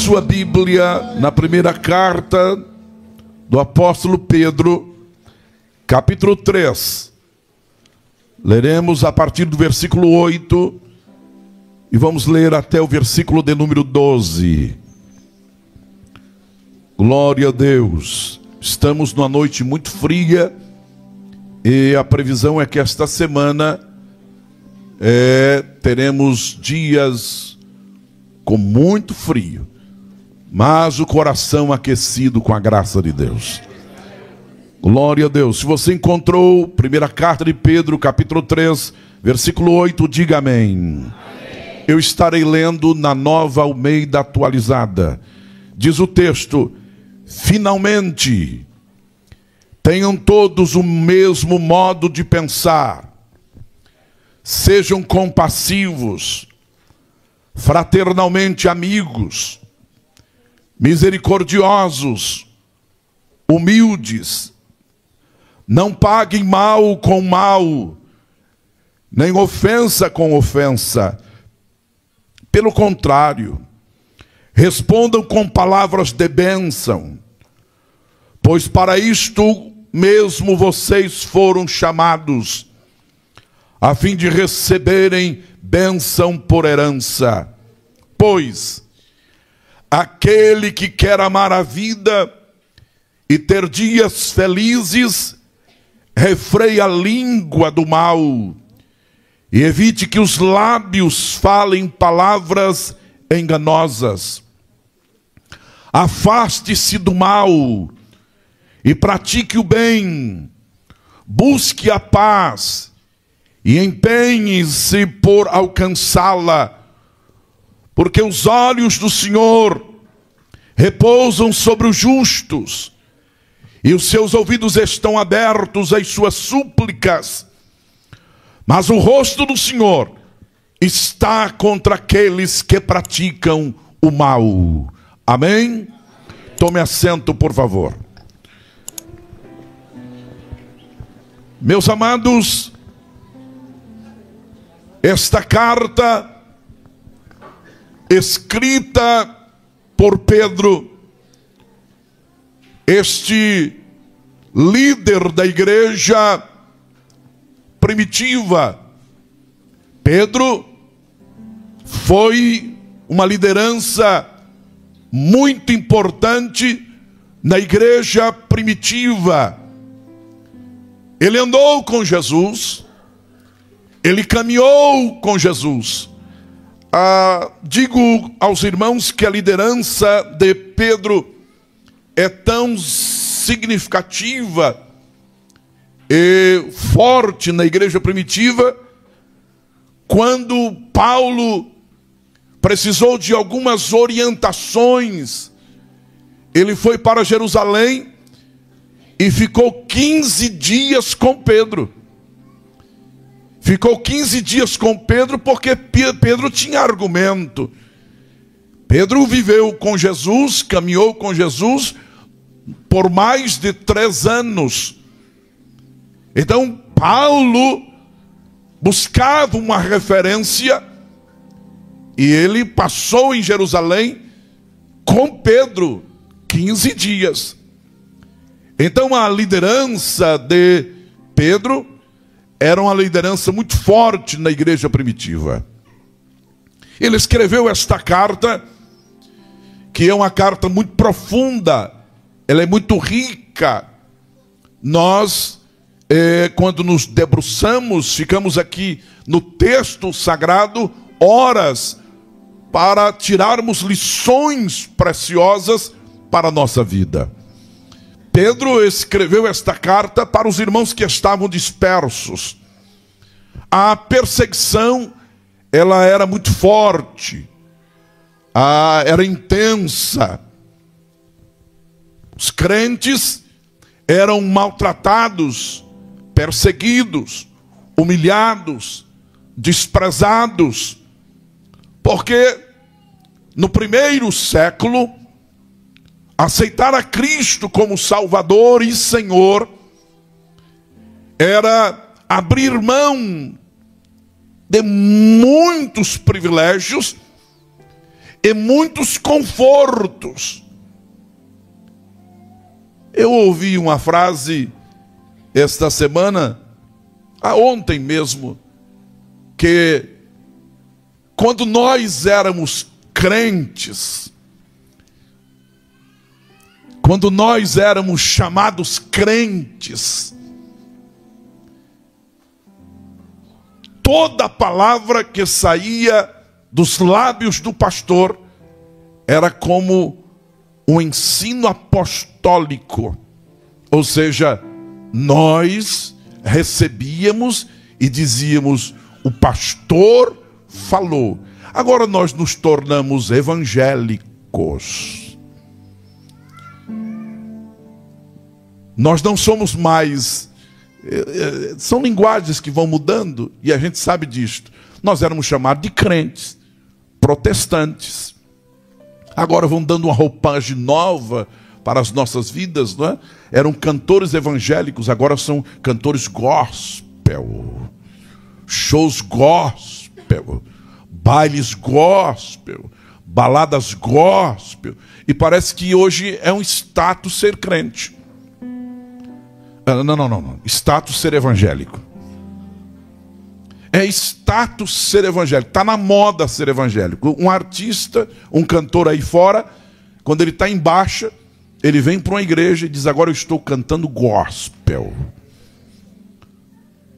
sua Bíblia na primeira carta do apóstolo Pedro, capítulo 3. Leremos a partir do versículo 8 e vamos ler até o versículo de número 12. Glória a Deus. Estamos numa noite muito fria e a previsão é que esta semana teremos dias com muito frio, mas o coração aquecido com a graça de Deus. Glória a Deus. Se você encontrou primeira carta de Pedro, capítulo 3, versículo 8, diga amém. Eu estarei lendo na Nova Almeida Atualizada. Diz o texto: finalmente, tenham todos o mesmo modo de pensar, sejam compassivos, fraternalmente amigos, misericordiosos, humildes, não paguem mal com mal, nem ofensa com ofensa. Pelo contrário, respondam com palavras de bênção, pois para isto mesmo vocês foram chamados, a fim de receberem bênção por herança. Pois aquele que quer amar a vida e ter dias felizes, refreie a língua do mal e evite que os lábios falem palavras enganosas. Afaste-se do mal e pratique o bem, busque a paz e empenhe-se por alcançá-la, porque os olhos do Senhor repousam sobre os justos e os seus ouvidos estão abertos às suas súplicas, mas o rosto do Senhor está contra aqueles que praticam o mal. Amém? Tome assento, por favor. Meus amados, esta carta escrita por Pedro, este líder da igreja primitiva. Pedro foi uma liderança muito importante na igreja primitiva. Ele andou com Jesus, ele caminhou com Jesus. Digo aos irmãos que a liderança de Pedro é tão significativa e forte na igreja primitiva, quando Paulo precisou de algumas orientações, ele foi para Jerusalém e ficou 15 dias com Pedro. Ficou 15 dias com Pedro porque Pedro tinha argumento. Pedro viveu com Jesus, caminhou com Jesus por mais de 3 anos. Então Paulo buscava uma referência e ele passou em Jerusalém com Pedro 15 dias. Então a liderança de Pedro era uma liderança muito forte na igreja primitiva. Ele escreveu esta carta, que é uma carta muito profunda, ela é muito rica. Nós, quando nos debruçamos, ficamos aqui no texto sagrado horas para tirarmos lições preciosas para a nossa vida. Pedro escreveu esta carta para os irmãos que estavam dispersos. A perseguição, ela era muito forte, era intensa. Os crentes eram maltratados, perseguidos, humilhados, desprezados, porque no primeiro século, aceitar a Cristo como Salvador e Senhor era abrir mão de muitos privilégios e muitos confortos. Eu ouvi uma frase esta semana, ontem mesmo, que quando nós éramos crentes, quando nós éramos chamados crentes, toda palavra que saía dos lábios do pastor era como um ensino apostólico. Ou seja, nós recebíamos e dizíamos: o pastor falou. Agora nós nos tornamos evangélicos. Nós não somos mais... São linguagens que vão mudando e a gente sabe disto. Nós éramos chamados de crentes, protestantes. Agora vão dando uma roupagem nova para as nossas vidas, não é? Eram cantores evangélicos, agora são cantores gospel, shows gospel, bailes gospel, baladas gospel. E parece que hoje é um status ser crente. Não. Status ser evangélico. É status ser evangélico. Está na moda ser evangélico. Um artista, um cantor aí fora, quando ele está em baixa, ele vem para uma igreja e diz: agora eu estou cantando gospel.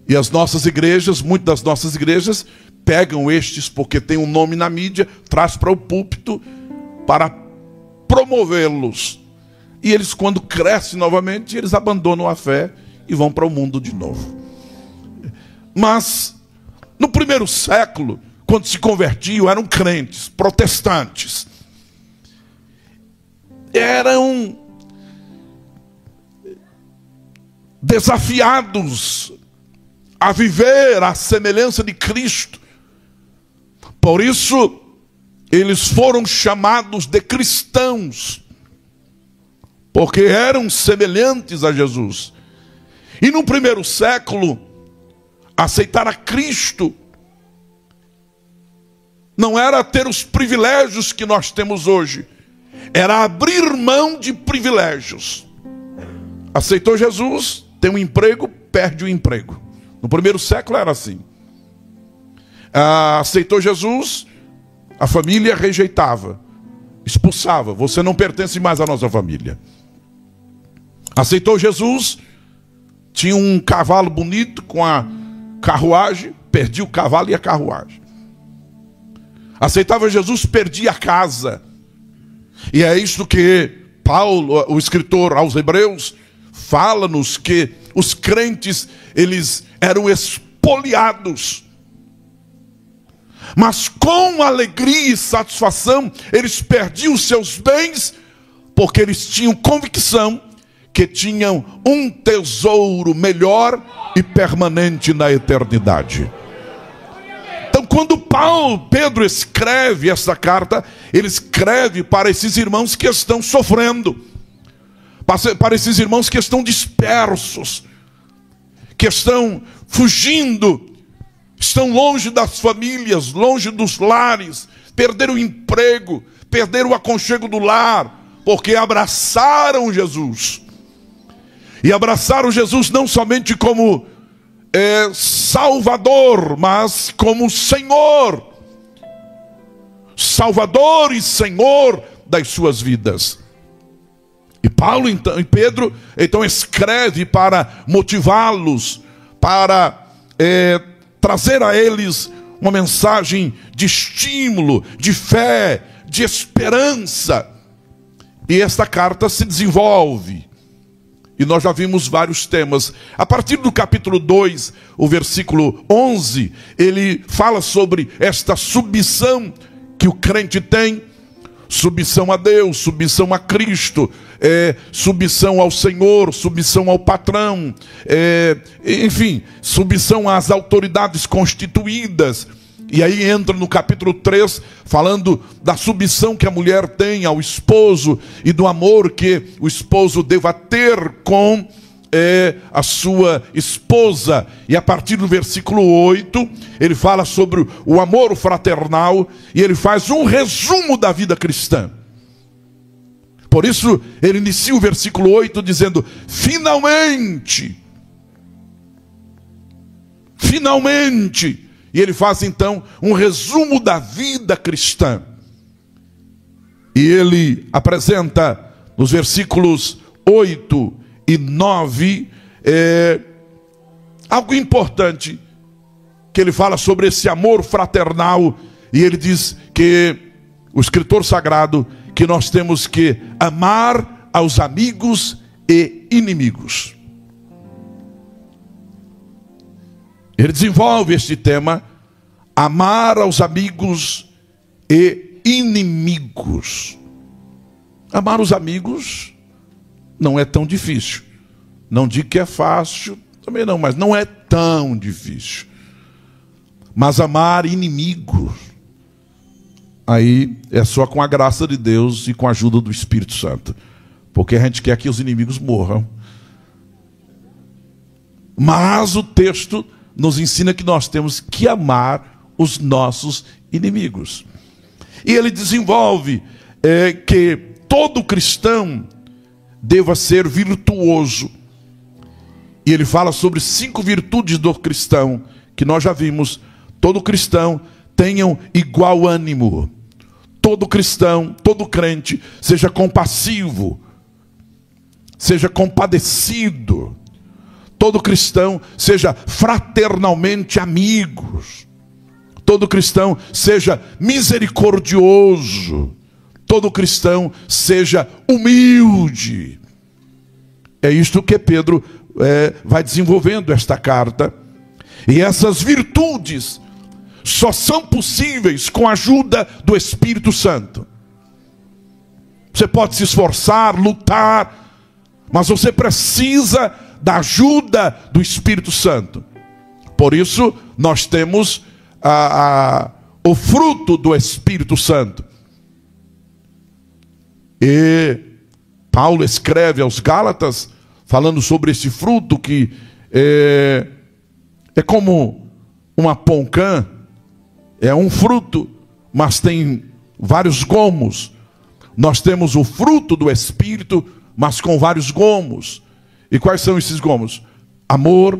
E as nossas igrejas, muitas das nossas igrejas, pegam estes porque tem um nome na mídia, traz para o púlpito para promovê-los. E eles, quando crescem novamente, eles abandonam a fé e vão para o mundo de novo. Mas, no primeiro século, quando se convertiam, eram crentes, protestantes. Eram desafiados a viver à semelhança de Cristo. Por isso, eles foram chamados de cristãos, porque eram semelhantes a Jesus. E no primeiro século, aceitar a Cristo não era ter os privilégios que nós temos hoje, era abrir mão de privilégios. Aceitou Jesus, tem um emprego, perde o emprego. No primeiro século era assim. Aceitou Jesus, a família rejeitava, expulsava: você não pertence mais à nossa família. Aceitou Jesus, tinha um cavalo bonito com a carruagem, perdia o cavalo e a carruagem. Aceitava Jesus, perdia a casa. E é isso que Paulo, o escritor aos Hebreus, fala-nos, que os crentes, eles eram espoliados. Mas com alegria e satisfação, eles perdiam os seus bens, porque eles tinham convicção que tinham um tesouro melhor e permanente na eternidade. Então, quando Pedro escreve essa carta, ele escreve para esses irmãos que estão sofrendo, para esses irmãos que estão dispersos, que estão fugindo, estão longe das famílias, longe dos lares, perderam o emprego, perderam o aconchego do lar, porque abraçaram Jesus. E abraçaram Jesus não somente como Salvador, mas como Senhor. Salvador e Senhor das suas vidas. E Pedro então escreve para motivá-los, para trazer a eles uma mensagem de estímulo, de fé, de esperança. E esta carta se desenvolve. E nós já vimos vários temas. A partir do capítulo 2, o versículo 11, ele fala sobre esta submissão que o crente tem. Submissão a Deus, submissão a Cristo, submissão ao Senhor, submissão ao patrão, enfim, submissão às autoridades constituídas. E aí entra no capítulo 3, falando da submissão que a mulher tem ao esposo e do amor que o esposo deva ter com a sua esposa. E a partir do versículo 8, ele fala sobre o amor fraternal, e ele faz um resumo da vida cristã. Por isso, ele inicia o versículo 8 dizendo: finalmente, finalmente. E ele faz então um resumo da vida cristã. E ele apresenta nos versículos 8 e 9 algo importante, que ele fala sobre esse amor fraternal. E ele diz que o escritor sagrado, que nós temos que amar aos amigos e inimigos. Ele desenvolve este tema: amar aos amigos e inimigos. Amar os amigos não é tão difícil. Não digo que é fácil, também não, mas não é tão difícil. Mas amar inimigos, aí é só com a graça de Deus e com a ajuda do Espírito Santo. Porque a gente quer que os inimigos morram. Mas o texto nos ensina que nós temos que amar os nossos inimigos. E ele desenvolve que todo cristão deva ser virtuoso. E ele fala sobre 5 virtudes do cristão, que nós já vimos. Todo cristão tenha igual ânimo. Todo cristão, todo crente, seja compassivo, seja compadecido. Todo cristão seja fraternalmente amigos. Todo cristão seja misericordioso. Todo cristão seja humilde. É isto que Pedro vai desenvolvendo esta carta. E essas virtudes só são possíveis com a ajuda do Espírito Santo. Você pode se esforçar, lutar, mas você precisa da ajuda do Espírito Santo. Por isso nós temos o fruto do Espírito Santo. E Paulo escreve aos Gálatas falando sobre esse fruto, que é como uma poncã. É um fruto, mas tem vários gomos. Nós temos o fruto do Espírito, mas com vários gomos. E quais são esses gomos? Amor,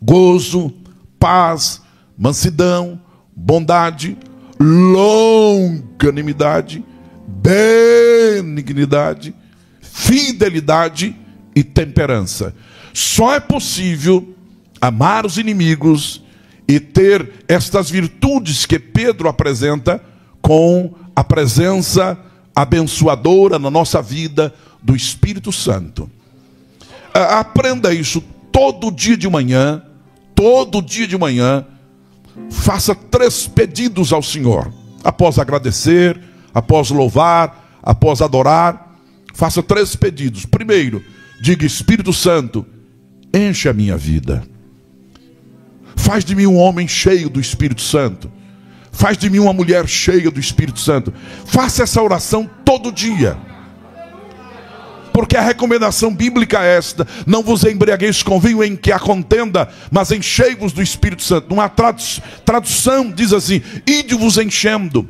gozo, paz, mansidão, bondade, longanimidade, benignidade, fidelidade e temperança. Só é possível amar os inimigos e ter estas virtudes que Pedro apresenta com a presença abençoadora na nossa vida do Espírito Santo. Aprenda isso todo dia de manhã. Todo dia de manhã, faça 3 pedidos ao Senhor. Após agradecer, após louvar, após adorar, faça 3 pedidos. Primeiro, diga: Espírito Santo, enche a minha vida. Faz de mim um homem cheio do Espírito Santo. Faz de mim uma mulher cheia do Espírito Santo. Faça essa oração todo dia. Porque a recomendação bíblica é esta: não vos embriagueis com vinho em que há contenda, mas enchei-vos do Espírito Santo. Uma tradução diz assim: ide-vos enchendo.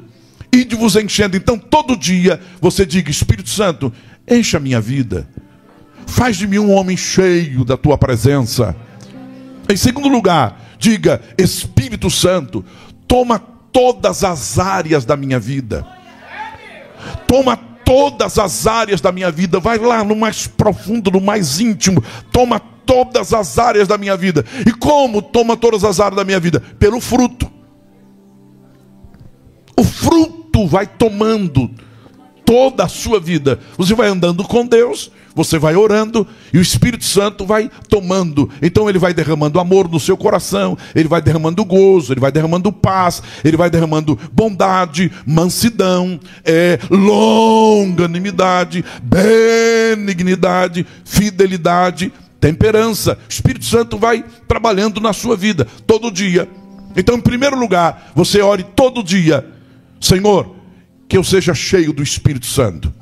Ide-vos enchendo. Então todo dia você diga: Espírito Santo, enche a minha vida. Faz de mim um homem cheio da tua presença. Em segundo lugar, diga: Espírito Santo, toma todas as áreas da minha vida. Toma todas as áreas da minha vida. Vai lá no mais profundo, no mais íntimo. Toma todas as áreas da minha vida. E como toma todas as áreas da minha vida? Pelo fruto. O fruto vai tomando toda a sua vida. Você vai andando com Deus, você vai orando, e o Espírito Santo vai tomando. Então ele vai derramando amor no seu coração, ele vai derramando gozo, ele vai derramando paz, ele vai derramando bondade, mansidão, longanimidade, benignidade, fidelidade, temperança. O Espírito Santo vai trabalhando na sua vida todo dia. Então, em primeiro lugar, você ore todo dia: Senhor, que eu seja cheio do Espírito Santo.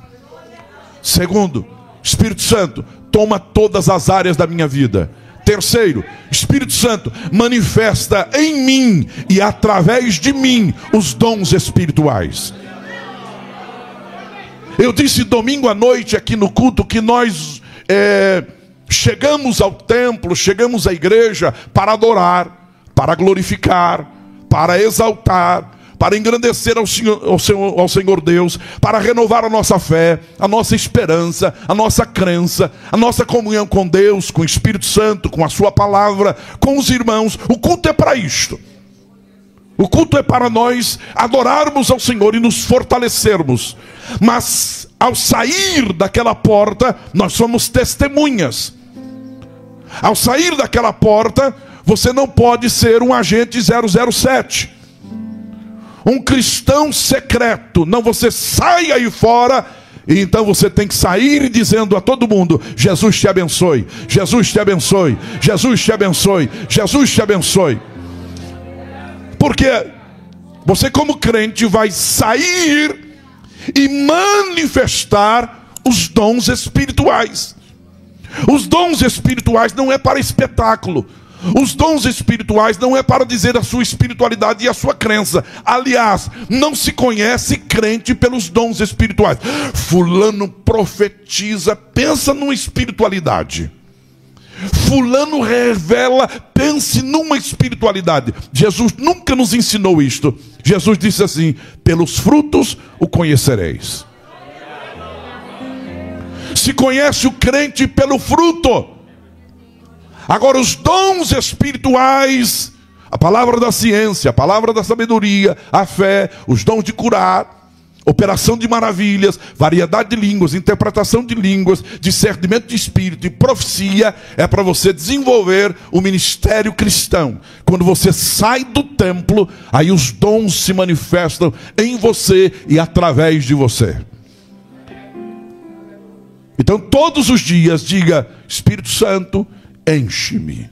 Segundo, Espírito Santo, toma todas as áreas da minha vida. Terceiro, Espírito Santo, manifesta em mim e através de mim os dons espirituais. Eu disse domingo à noite aqui no culto que nós chegamos ao templo, chegamos à igreja para adorar, para glorificar, para exaltar, para engrandecer ao Senhor Deus, para renovar a nossa fé, a nossa esperança, a nossa crença, a nossa comunhão com Deus, com o Espírito Santo, com a sua palavra, com os irmãos. O culto é para isto. O culto é para nós adorarmos ao Senhor e nos fortalecermos. Mas ao sair daquela porta, nós somos testemunhas. Ao sair daquela porta, você não pode ser um agente 007. Um cristão secreto. Não, você sai aí fora. E então você tem que sair dizendo a todo mundo: Jesus te abençoe, Jesus te abençoe, Jesus te abençoe, Jesus te abençoe. Porque você, como crente, vai sair e manifestar os dons espirituais. Os dons espirituais não é para espetáculo. Os dons espirituais não é para dizer a sua espiritualidade e a sua crença. Aliás, não se conhece crente pelos dons espirituais. Fulano profetiza, pensa numa espiritualidade. Fulano revela, pense numa espiritualidade. Jesus nunca nos ensinou isto. Jesus disse assim: pelos frutos o conhecereis. Se conhece o crente pelo fruto. Agora, os dons espirituais, a palavra da ciência, a palavra da sabedoria, a fé, os dons de curar, operação de maravilhas, variedade de línguas, interpretação de línguas, discernimento de espírito e profecia, é para você desenvolver o ministério cristão. Quando você sai do templo, aí os dons se manifestam em você e através de você. Então todos os dias diga: Espírito Santo, enche-me.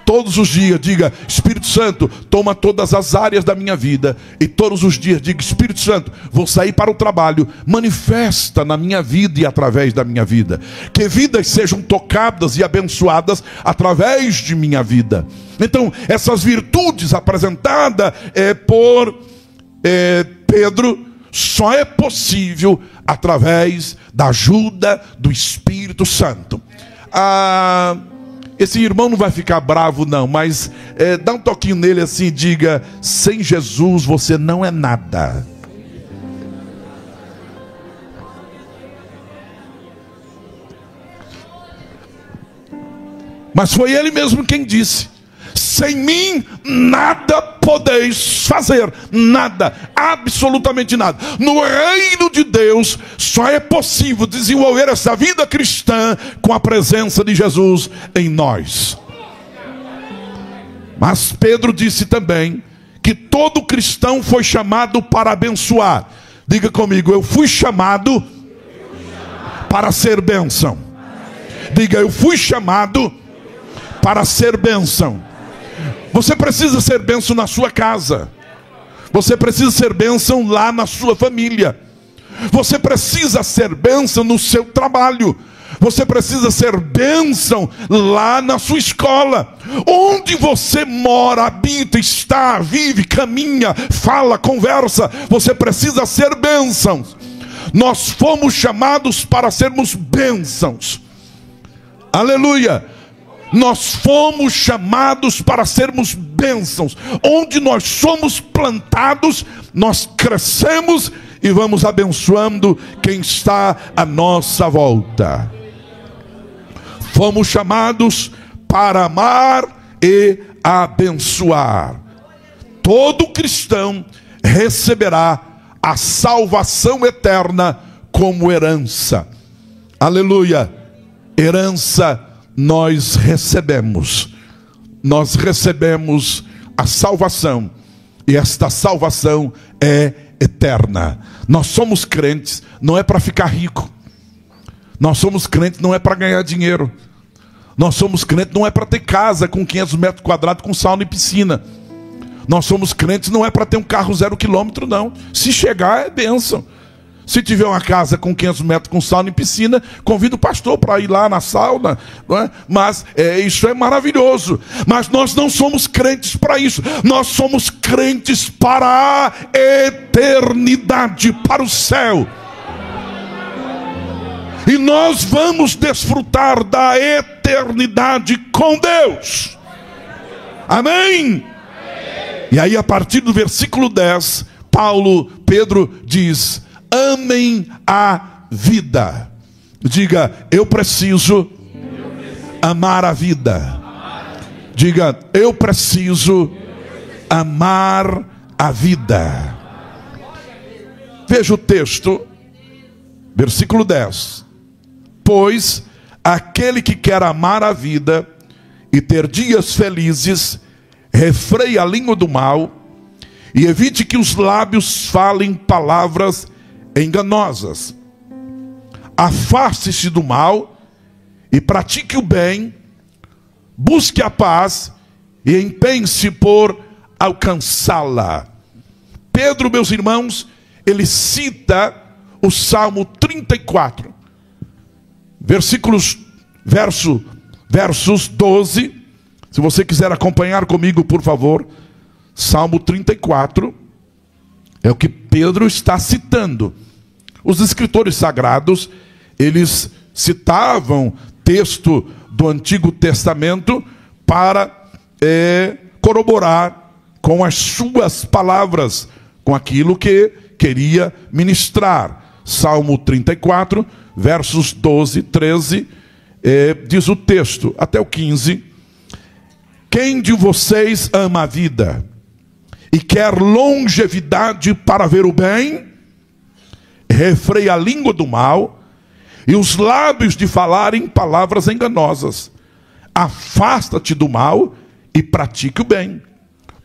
Todos os dias diga: Espírito Santo, toma todas as áreas da minha vida. E todos os dias diga: Espírito Santo, vou sair para o trabalho, manifesta na minha vida e através da minha vida. Que vidas sejam tocadas e abençoadas através de minha vida. Então, essas virtudes apresentadas por Pedro, só é possível através da ajuda do Espírito Santo. Esse irmão não vai ficar bravo não, mas dá um toquinho nele assim e diga: sem Jesus você não é nada. Mas foi ele mesmo quem disse: sem mim nada podeis fazer. Nada, absolutamente nada. No reino de Deus só é possível desenvolver essa vida cristã com a presença de Jesus em nós. Mas Pedro disse também que todo cristão foi chamado para abençoar. Diga comigo: eu fui chamado para ser bênção. Diga: eu fui chamado para ser bênção. Você precisa ser bênção na sua casa. Você precisa ser bênção lá na sua família. Você precisa ser bênção no seu trabalho. Você precisa ser bênção lá na sua escola. Onde você mora, habita, está, vive, caminha, fala, conversa, você precisa ser bênção. Nós fomos chamados para sermos bênçãos. Aleluia. Nós fomos chamados para sermos bênçãos. Onde nós somos plantados, nós crescemos e vamos abençoando quem está à nossa volta. Fomos chamados para amar e abençoar. Todo cristão receberá a salvação eterna como herança. Aleluia. Herança nós recebemos a salvação, e esta salvação é eterna. Nós somos crentes, não é para ficar rico. Nós somos crentes, não é para ganhar dinheiro. Nós somos crentes, não é para ter casa com 500 metros quadrados com sauna e piscina. Nós somos crentes, não é para ter um carro 0 quilômetro, não. Se chegar é bênção. Se tiver uma casa com 500 metros com sauna e piscina, convido o pastor para ir lá na sauna, não é? Mas isso é maravilhoso. Mas nós não somos crentes para isso. Nós somos crentes para a eternidade, para o céu. E nós vamos desfrutar da eternidade com Deus. Amém? E aí, a partir do versículo 10, Pedro diz: amem a vida. Diga: eu preciso amar a vida. Diga: eu preciso amar a vida. Veja o texto, versículo 10. Pois aquele que quer amar a vida e ter dias felizes, refreie a língua do mal e evite que os lábios falem palavras enganosas. Afaste-se do mal e pratique o bem, busque a paz e empenhe-se por alcançá-la. Pedro, meus irmãos, ele cita o Salmo 34, versos 12. Se você quiser acompanhar comigo, por favor. Salmo 34 é o que Pedro está citando. Os escritores sagrados, eles citavam texto do Antigo Testamento para corroborar com as suas palavras, com aquilo que queria ministrar. Salmo 34, versos 12, 13, diz o texto, até o 15: quem de vocês ama a vida e quer longevidade para ver o bem? Refreia a língua do mal e os lábios de falarem palavras enganosas. Afasta-te do mal e pratique o bem.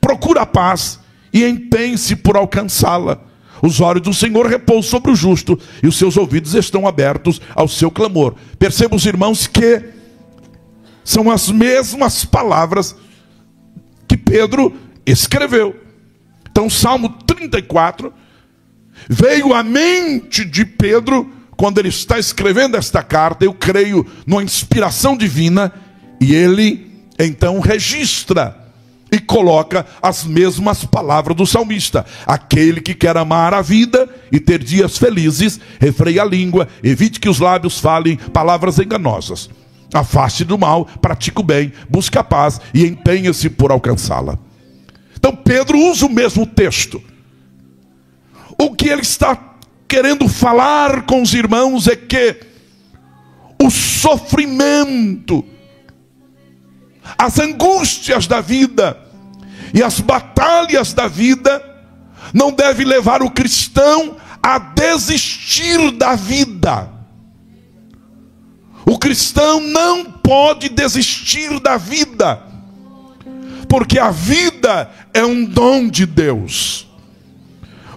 Procura a paz e empenhe-se por alcançá-la. Os olhos do Senhor repousam sobre o justo e os seus ouvidos estão abertos ao seu clamor. Percebam, os irmãos, que são as mesmas palavras que Pedro escreveu. Então, Salmo 34 veio à mente de Pedro quando ele está escrevendo esta carta. Eu creio numa inspiração divina, e ele então registra e coloca as mesmas palavras do salmista. Aquele que quer amar a vida e ter dias felizes, refreie a língua, evite que os lábios falem palavras enganosas. Afaste do mal, pratique o bem, busque a paz e empenhe-se por alcançá-la. Então Pedro usa o mesmo texto. O que ele está querendo falar com os irmãos é que o sofrimento, as angústias da vida e as batalhas da vida não devem levar o cristão a desistir da vida. O cristão não pode desistir da vida, porque a vida é um dom de Deus.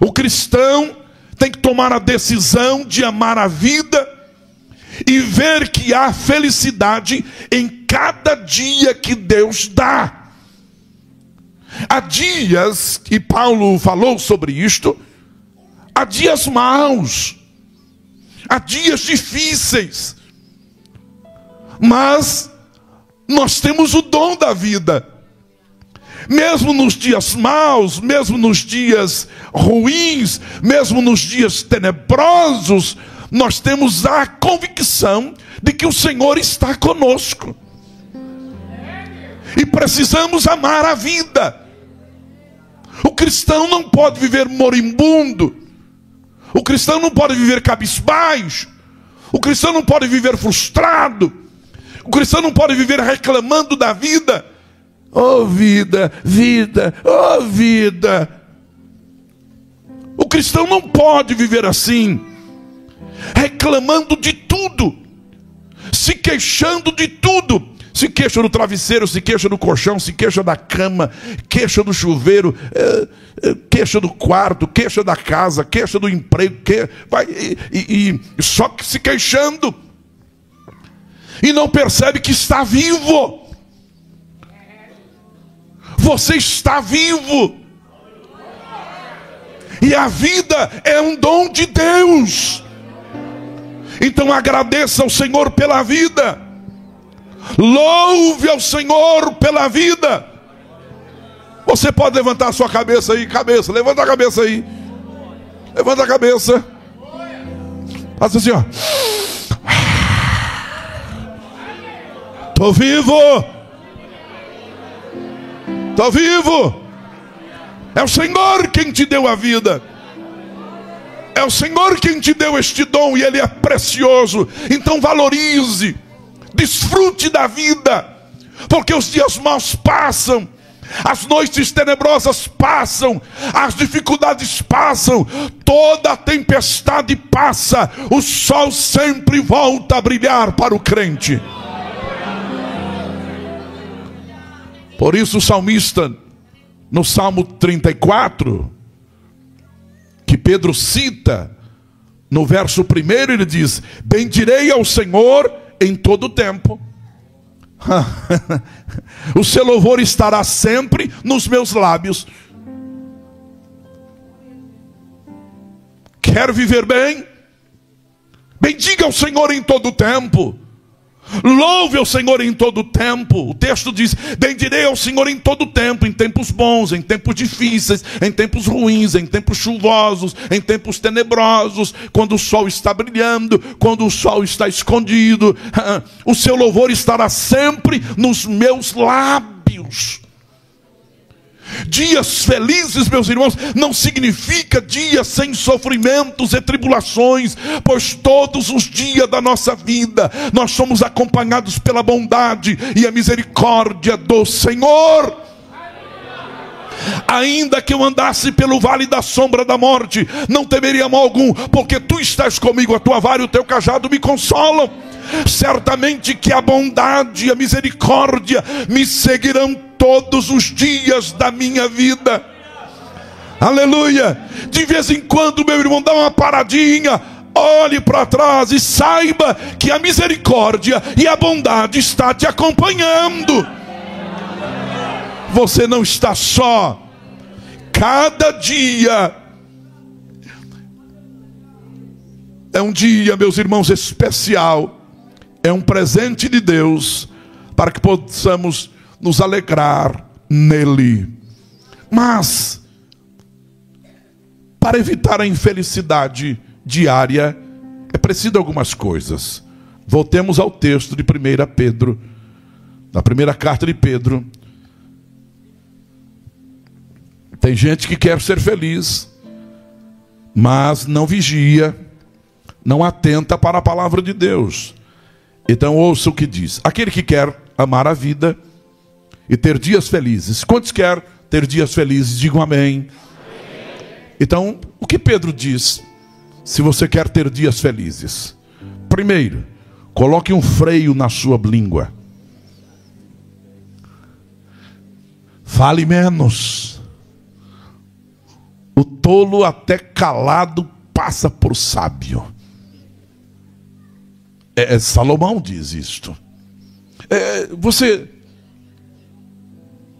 O cristão tem que tomar a decisão de amar a vida e ver que há felicidade em cada dia que Deus dá. Há dias, e Paulo falou sobre isto, há dias maus, há dias difíceis, mas nós temos o dom da vida. Mesmo nos dias maus, mesmo nos dias ruins, mesmo nos dias tenebrosos, nós temos a convicção de que o Senhor está conosco. E precisamos amar a vida. O cristão não pode viver moribundo. O cristão não pode viver cabisbaixo. O cristão não pode viver frustrado. O cristão não pode viver reclamando da vida. Oh vida, vida, oh vida. O cristão não pode viver assim, reclamando de tudo, se queixando de tudo. Se queixa do travesseiro, se queixa do colchão, se queixa da cama, queixa do chuveiro, queixa do quarto, queixa da casa, queixa do emprego, só que se queixando, e não percebe que está vivo. Você está vivo. E a vida é um dom de Deus. Então agradeça ao Senhor pela vida. Louve ao Senhor pela vida. Você pode levantar a sua cabeça aí, cabeça, levanta a cabeça aí. Levanta a cabeça. Faça assim, ó. Tô vivo. Tô vivo. É o Senhor quem te deu a vida. É o Senhor quem te deu este dom e ele é precioso. Então valorize, desfrute da vida, porque os dias maus passam, as noites tenebrosas passam, as dificuldades passam, toda a tempestade passa, o sol sempre volta a brilhar para o crente. Por isso o salmista, no Salmo 34, que Pedro cita, no verso 1, ele diz: bendirei ao Senhor em todo o tempo. O seu louvor estará sempre nos meus lábios. Quer viver bem? Bendiga ao Senhor em todo o tempo. Louve ao Senhor em todo o tempo. O texto diz: bendirei ao Senhor em todo o tempo, em tempos bons, em tempos difíceis, em tempos ruins, em tempos chuvosos, em tempos tenebrosos, quando o sol está brilhando, quando o sol está escondido. O seu louvor estará sempre nos meus lábios. Dias felizes, meus irmãos, não significa dias sem sofrimentos e tribulações, pois todos os dias da nossa vida nós somos acompanhados pela bondade e a misericórdia do Senhor. Ainda que eu andasse pelo vale da sombra da morte, não temeria mal algum, porque tu estás comigo, a tua vara e o teu cajado me consolam. Certamente que a bondade e a misericórdia me seguirão todos os dias da minha vida. Aleluia. De vez em quando, meu irmão, dá uma paradinha, olhe para trás e saiba que a misericórdia e a bondade está te acompanhando. Você não está só. Cada dia é um dia, meus irmãos, especial. É um presente de Deus para que possamos nos alegrar nele. Mas, para evitar a infelicidade diária, é preciso algumas coisas. Voltemos ao texto de 1 Pedro, da primeira carta de Pedro. Tem gente que quer ser feliz, mas não vigia, não atenta para a palavra de Deus. Então ouça o que diz: aquele que quer amar a vida e ter dias felizes. Quantos quer ter dias felizes? Digam amém. Então, o que Pedro diz? Se você quer ter dias felizes, primeiro, coloque um freio na sua língua. Fale menos. O tolo até calado passa por sábio. Salomão diz isto. Você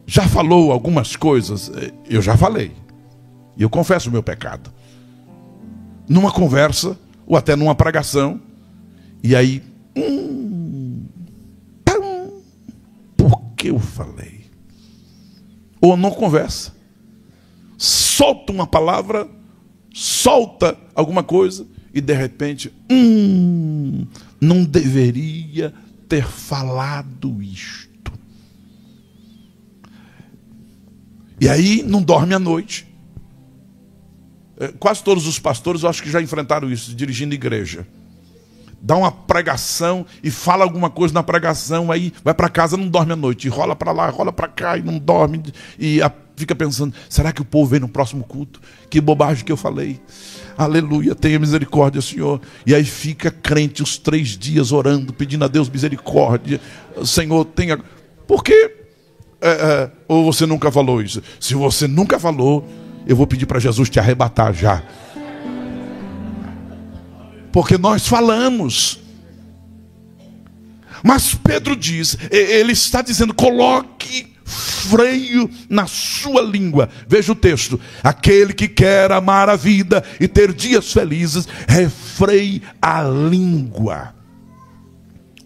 já falou algumas coisas? Eu já falei. E eu confesso o meu pecado. Numa conversa, ou até numa pregação. E aí, por que eu falei? Ou não conversa. Solta uma palavra, solta alguma coisa, e de repente, não deveria ter falado isto. E aí não dorme à noite. Quase todos os pastores, eu acho que já enfrentaram isso, dirigindo igreja. Dá uma pregação e fala alguma coisa na pregação, aí vai para casa, não dorme à noite, e rola para lá, rola para cá, e não dorme, e fica pensando: será que o povo vem no próximo culto? Que bobagem que eu falei. Aleluia, tenha misericórdia, Senhor. E aí fica crente os 3 dias orando, pedindo a Deus misericórdia. Senhor, tenha... Por quê? Ou você nunca falou isso? Se você nunca falou, eu vou pedir para Jesus te arrebatar já. Porque nós falamos. Mas Pedro diz, ele está dizendo: coloque freio na sua língua. Veja o texto: aquele que quer amar a vida e ter dias felizes, refreie a língua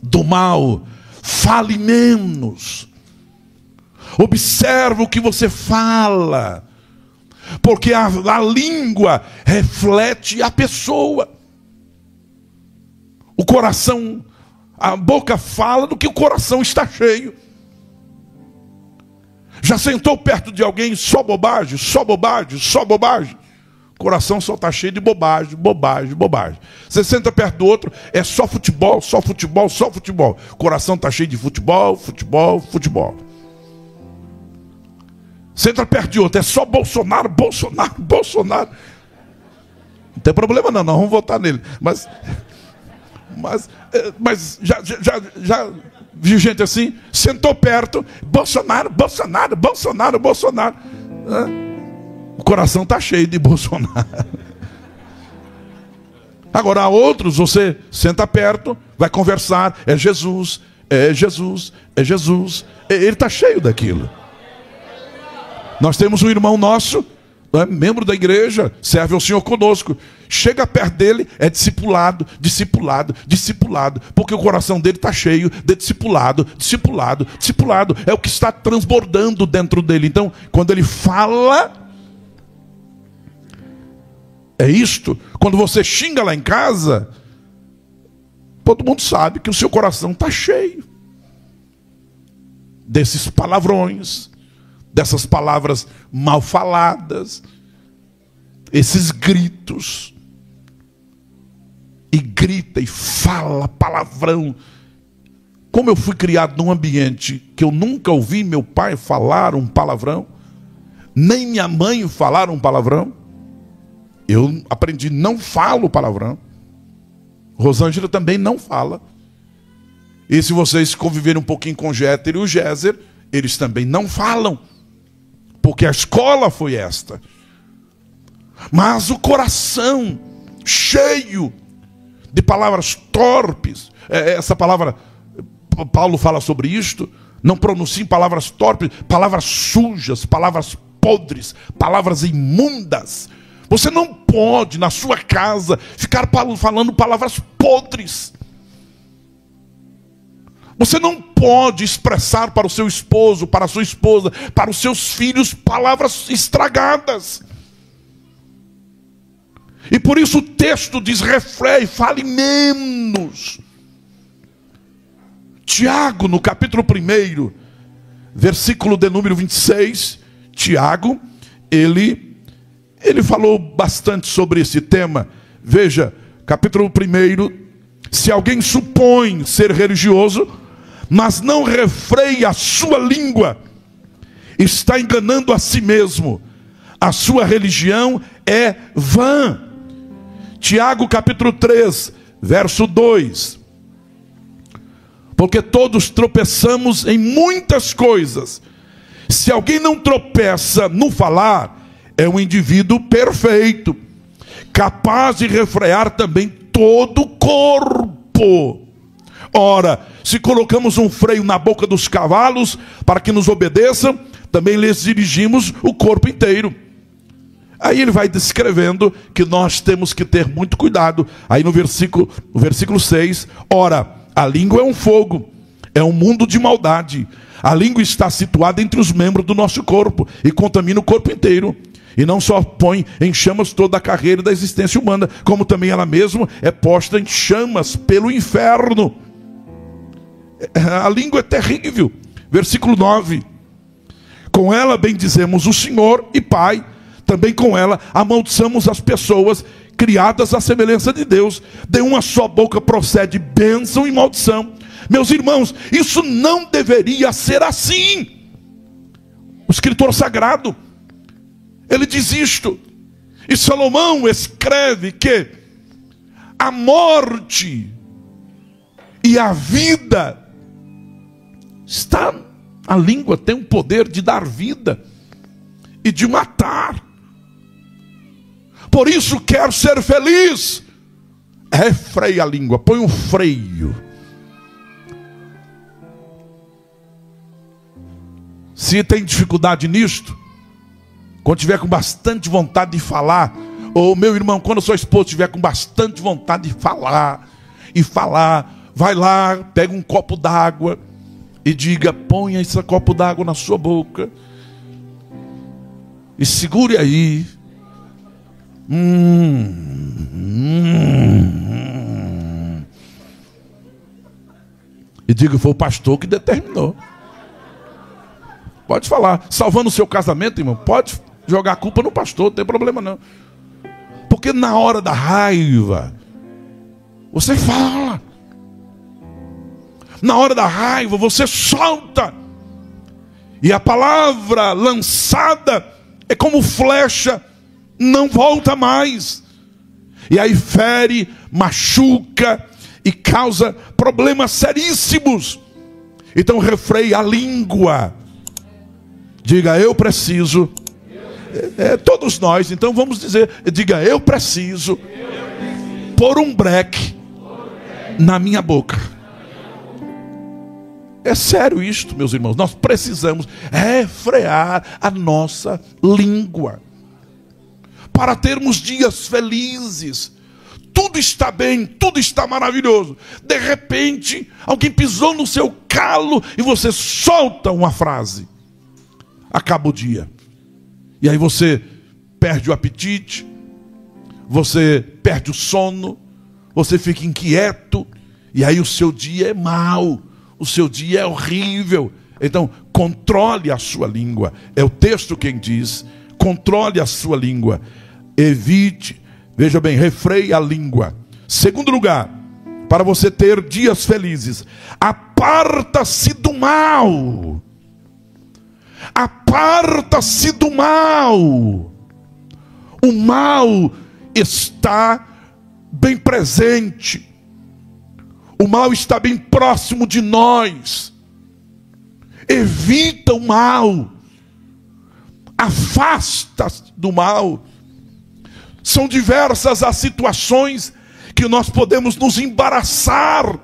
do mal, fale menos. Observe o que você fala, porque a língua reflete a pessoa. O coração, a boca fala do que o coração está cheio. Já sentou perto de alguém, só bobagem, só bobagem, só bobagem? O coração só está cheio de bobagem, bobagem, bobagem. Você senta perto do outro, é só futebol, só futebol, só futebol. O coração está cheio de futebol, futebol, futebol. Senta perto de outro, é só Bolsonaro, Bolsonaro, Bolsonaro. Não tem problema não, nós vamos votar nele. Mas já vi gente assim, sentou perto, Bolsonaro, Bolsonaro, Bolsonaro, Bolsonaro. O coração está cheio de Bolsonaro. Agora, há outros, você senta perto, vai conversar, é Jesus, é Jesus, é Jesus. Ele está cheio daquilo. Nós temos um irmão nosso, membro da igreja, serve ao Senhor conosco. Chega perto dele, é discipulado, discipulado, discipulado, porque o coração dele está cheio de discipulado, discipulado, discipulado. É o que está transbordando dentro dele. Então, quando ele fala, é isto. Quando você xinga lá em casa, todo mundo sabe que o seu coração está cheio desses palavrões, dessas palavras mal faladas, esses gritos. E grita e fala palavrão. Como eu fui criado num ambiente que eu nunca ouvi meu pai falar um palavrão, nem minha mãe falar um palavrão, eu aprendi, não falo palavrão. Rosângela também não fala. E se vocês conviverem um pouquinho com o Jéter e o Géser, eles também não falam, porque a escola foi esta. Mas o coração cheio de palavras torpes, essa palavra, Paulo fala sobre isto, não pronunciem palavras torpes, palavras sujas, palavras podres, palavras imundas. Você não pode, na sua casa, ficar falando palavras podres. Você não pode expressar para o seu esposo, para a sua esposa, para os seus filhos, palavras estragadas. E por isso o texto diz: refreie, fale menos. Tiago, no capítulo 1, versículo de número 26, Tiago, ele falou bastante sobre esse tema. Veja, capítulo 1, se alguém supõe ser religioso, mas não refreia a sua língua, está enganando a si mesmo. A sua religião é vã. Tiago capítulo 3, verso 2. Porque todos tropeçamos em muitas coisas. Se alguém não tropeça no falar, é um indivíduo perfeito, capaz de refrear também todo o corpo. Ora, se colocamos um freio na boca dos cavalos para que nos obedeçam, também lhes dirigimos o corpo inteiro. Aí ele vai descrevendo que nós temos que ter muito cuidado. Aí no versículo 6, ora, a língua é um fogo, é um mundo de maldade. A língua está situada entre os membros do nosso corpo e contamina o corpo inteiro. E não só põe em chamas toda a carreira da existência humana, como também ela mesma é posta em chamas pelo inferno. A língua é terrível. Versículo 9. Com ela bendizemos o Senhor e Pai, também com ela amaldiçamos as pessoas criadas à semelhança de Deus. De uma só boca procede bênção e maldição. Meus irmãos, isso não deveria ser assim. O escritor sagrado, ele diz isto. E Salomão escreve que a morte e a vida está, a língua tem o poder de dar vida e de matar. Por isso, quer ser feliz, refreie a língua, põe um freio. Se tem dificuldade nisto, quando tiver com bastante vontade de falar, ou meu irmão, quando a sua esposa tiver com bastante vontade de falar, vai lá, pega um copo d'água e diga: ponha esse copo d'água na sua boca e segure aí. E diga: foi o pastor que determinou. Pode falar, salvando o seu casamento, irmão, pode jogar a culpa no pastor, não tem problema não. Porque na hora da raiva, você fala. Na hora da raiva, você solta. E a palavra lançada é como flecha, não volta mais. E aí fere, machuca e causa problemas seríssimos. Então refreie a língua. Diga: eu preciso. Todos nós, então vamos dizer, diga: eu preciso pôr um breque na minha boca. É sério isto, meus irmãos. Nós precisamos refrear a nossa língua para termos dias felizes. Tudo está bem, tudo está maravilhoso. De repente, alguém pisou no seu calo e você solta uma frase. Acaba o dia. E aí você perde o apetite, você perde o sono, você fica inquieto, e aí o seu dia é mau, o seu dia é horrível. Então, controle a sua língua. É o texto quem diz: controle a sua língua. Evite, veja bem, refreie a língua. Segundo lugar, para você ter dias felizes, aparta-se do mal. Aparta-se do mal. O mal está bem presente. O mal está bem próximo de nós. Evita o mal. Afasta-se do mal. São diversas as situações que nós podemos nos embaraçar.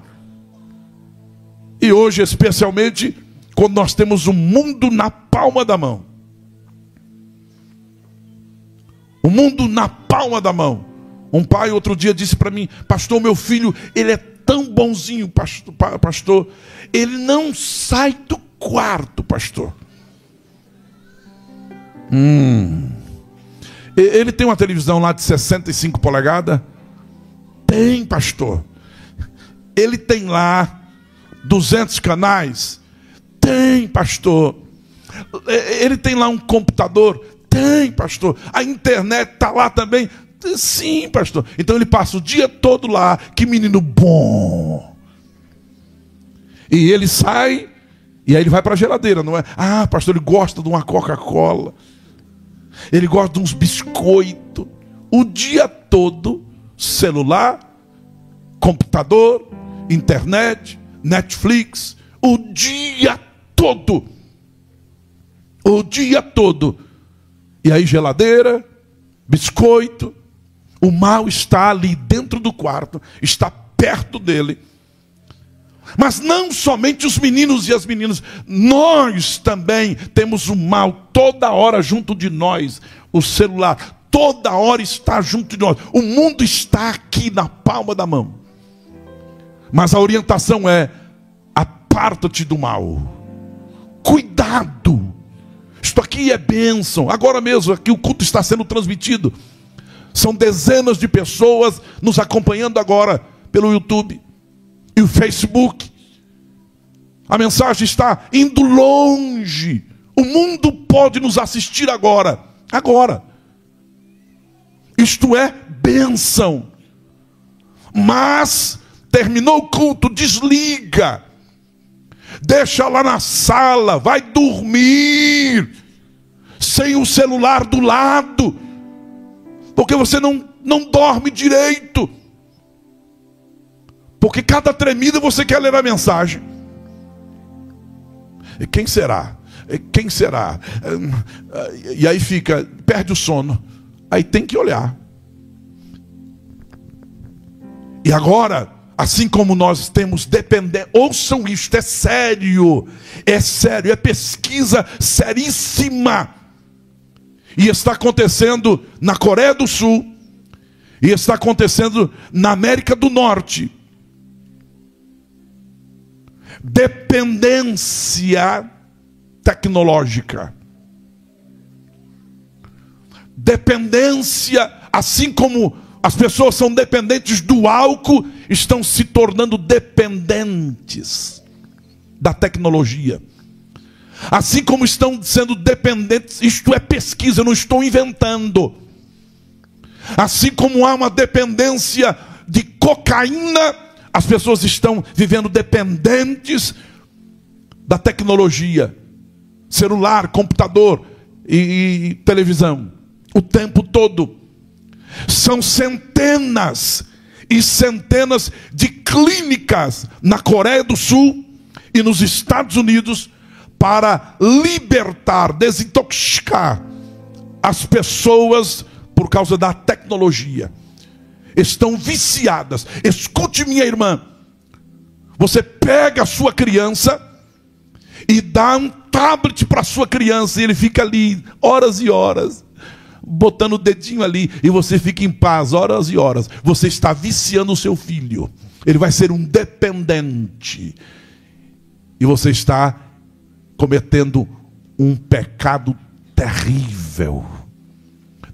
E hoje, especialmente, quando nós temos o mundo na palma da mão. O mundo na palma da mão. Um pai outro dia disse para mim: pastor, meu filho, ele é tão bonzinho, pastor. Ele não sai do quarto, pastor. Ele tem uma televisão lá de 65 polegadas? Tem, pastor. Ele tem lá 200 canais? Tem, pastor. Ele tem lá um computador? Tem, pastor. A internet está lá também? Sim, pastor. Então ele passa o dia todo lá. Que menino bom. E ele sai, e aí ele vai para a geladeira, não é? Ah, pastor, ele gosta de uma Coca-Cola. Ele gosta de uns biscoitos. O dia todo, celular, computador, internet, Netflix. O dia todo. O dia todo. E aí geladeira, biscoito. O mal está ali dentro do quarto, está perto dele. Mas não somente os meninos e as meninas, nós também temos o mal toda hora junto de nós. O celular toda hora está junto de nós. O mundo está aqui na palma da mão. Mas a orientação é: aparta-te do mal. Cuidado. Isto aqui é bênção. Agora mesmo aqui o culto está sendo transmitido. São dezenas de pessoas nos acompanhando agora pelo YouTube e o Facebook. A mensagem está indo longe. O mundo pode nos assistir agora. Agora. Isto é bênção. Mas terminou o culto, desliga. Deixa lá na sala, vai dormir sem o celular do lado, porque você não dorme direito. Porque cada tremida você quer ler a mensagem. E quem será? Quem será? E aí fica, perde o sono. Aí tem que olhar. E agora, Assim como nós temos dependência, ouçam isto, é sério, é pesquisa seríssima. E está acontecendo na Coreia do Sul, e está acontecendo na América do Norte. Dependência tecnológica. Dependência, assim como as pessoas são dependentes do álcool, estão se tornando dependentes da tecnologia. Assim como estão sendo dependentes, isto é pesquisa, eu não estou inventando. Assim como há uma dependência de cocaína, as pessoas estão vivendo dependentes da tecnologia. Celular, computador e televisão. O tempo todo. São centenas e centenas de clínicas na Coreia do Sul e nos Estados Unidos para libertar, desintoxicar as pessoas por causa da tecnologia. Estão viciadas. Escute, minha irmã, você pega a sua criança e dá um tablet para a sua criança e ele fica ali horas e horas, botando o dedinho ali, e você fica em paz horas e horas. Você está viciando o seu filho. Ele vai ser um dependente. E você está cometendo um pecado terrível.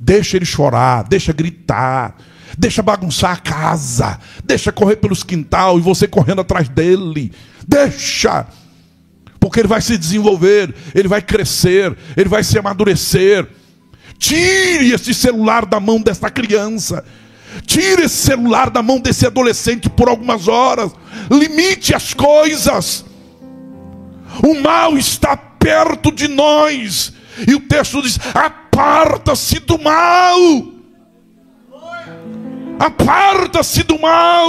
Deixa ele chorar, deixa gritar, deixa bagunçar a casa, deixa correr pelos quintal e você correndo atrás dele. Deixa, porque ele vai se desenvolver, ele vai crescer, ele vai se amadurecer. Tire esse celular da mão dessa criança. Tire esse celular da mão desse adolescente por algumas horas. Limite as coisas. O mal está perto de nós. E o texto diz: aparta-se do mal. Aparta-se do mal.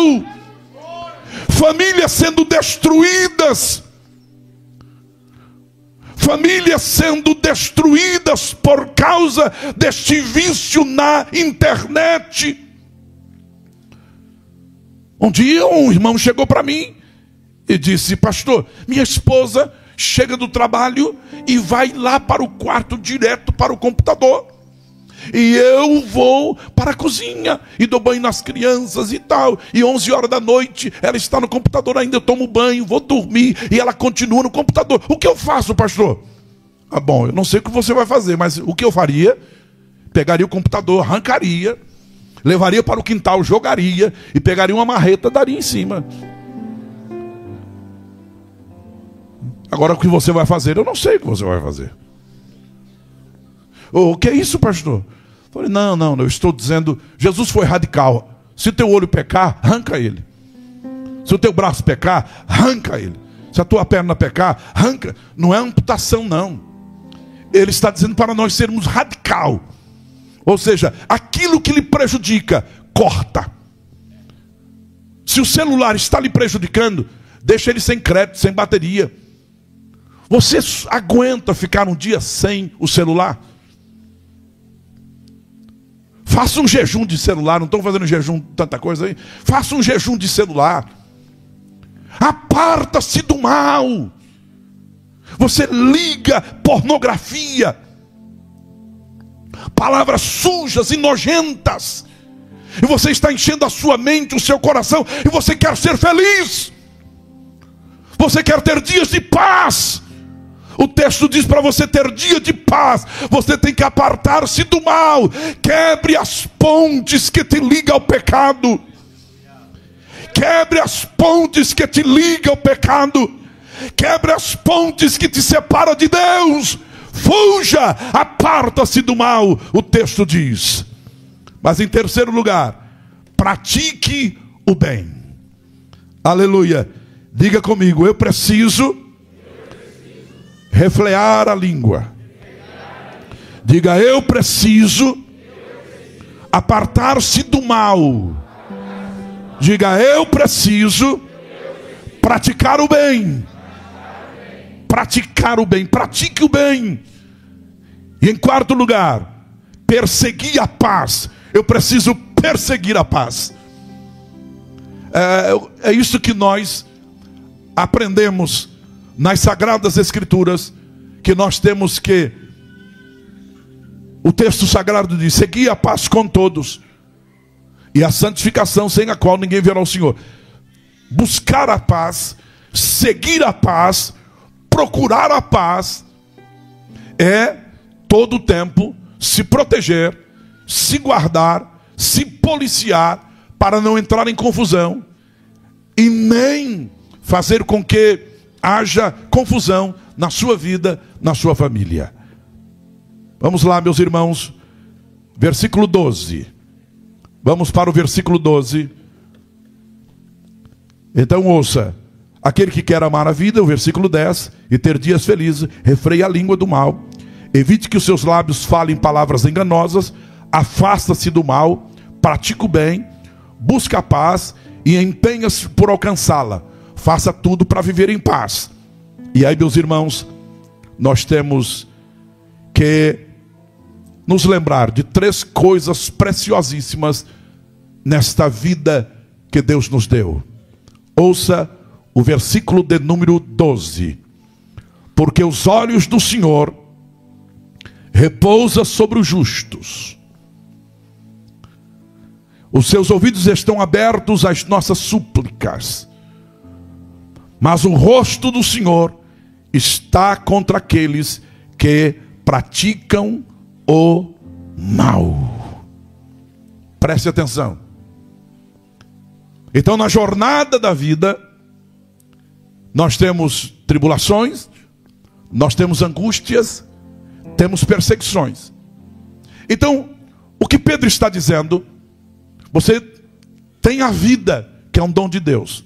Famílias sendo destruídas. Famílias sendo destruídas por causa deste vício na internet. Um dia um irmão chegou para mim e disse: pastor, minha esposa chega do trabalho e vai lá para o quarto direto para o computador. E eu vou para a cozinha e dou banho nas crianças e tal. E 11 horas da noite ela está no computador ainda. Eu tomo banho, vou dormir e ela continua no computador. O que eu faço, pastor? Ah, bom, eu não sei o que você vai fazer, mas o que eu faria? Pegaria o computador, arrancaria, levaria para o quintal, jogaria e pegaria uma marreta, daria em cima. Agora o que você vai fazer? Eu não sei o que você vai fazer. O que é isso, pastor? Eu falei: não, eu estou dizendo, Jesus foi radical. Se o teu olho pecar, arranca ele. Se o teu braço pecar, arranca ele. Se a tua perna pecar, arranca. Não é amputação, não. Ele está dizendo para nós sermos radical. Ou seja, aquilo que lhe prejudica, corta. Se o celular está lhe prejudicando, deixa ele sem crédito, sem bateria. Você aguenta ficar um dia sem o celular? Faça um jejum de celular. Não estão fazendo jejum tanta coisa aí? Faça um jejum de celular. Aparta-se do mal. Você liga pornografia, palavras sujas e nojentas, e você está enchendo a sua mente, o seu coração, e você quer ser feliz. Você quer ter dias de paz. O texto diz: para você ter dia de paz, você tem que apartar-se do mal. Quebre as pontes que te ligam ao pecado. Quebre as pontes que te ligam ao pecado. Quebre as pontes que te separam de Deus. Fuja, aparta-se do mal, o texto diz. Mas em terceiro lugar, pratique o bem. Aleluia. Diga comigo: eu preciso refrear a língua. Diga: eu preciso apartar-se do mal. Diga: eu preciso praticar o bem. Praticar o bem. Pratique o bem. E em quarto lugar, perseguir a paz. Eu preciso perseguir a paz. É isso que nós aprendemos nas Sagradas Escrituras, que nós temos que, o texto sagrado diz: segui a paz com todos e a santificação, sem a qual ninguém verá o Senhor. Buscar a paz, seguir a paz, procurar a paz, é todo o tempo se proteger, se guardar, se policiar, para não entrar em confusão e nem fazer com que haja confusão na sua vida, na sua família. Vamos lá, meus irmãos, versículo 12. Vamos para o versículo 12. Então ouça: aquele que quer amar a vida, o versículo 10, e ter dias felizes, refreie a língua do mal, evite que os seus lábios falem palavras enganosas, afasta-se do mal, pratica o bem, busca a paz e empenha-se por alcançá-la. Faça tudo para viver em paz. E aí, meus irmãos, nós temos que nos lembrar de 3 coisas preciosíssimas nesta vida que Deus nos deu. Ouça o versículo de número 12. Porque os olhos do Senhor repousam sobre os justos. Os seus ouvidos estão abertos às nossas súplicas. Mas o rosto do Senhor está contra aqueles que praticam o mal. Preste atenção. Então, na jornada da vida, nós temos tribulações, nós temos angústias, temos perseguições. Então, o que Pedro está dizendo: você tem a vida, que é um dom de Deus.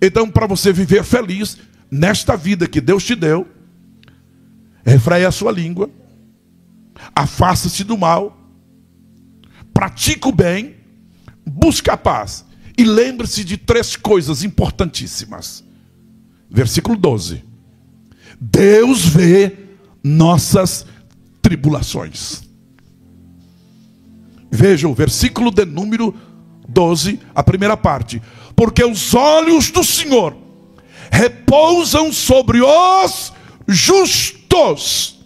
Então, para você viver feliz nesta vida que Deus te deu, refreie a sua língua, afasta-se do mal, pratica o bem, busca a paz. E lembre-se de 3 coisas importantíssimas. Versículo 12. Deus vê nossas tribulações. Veja o versículo de número 12, a primeira parte. Porque os olhos do Senhor repousam sobre os justos.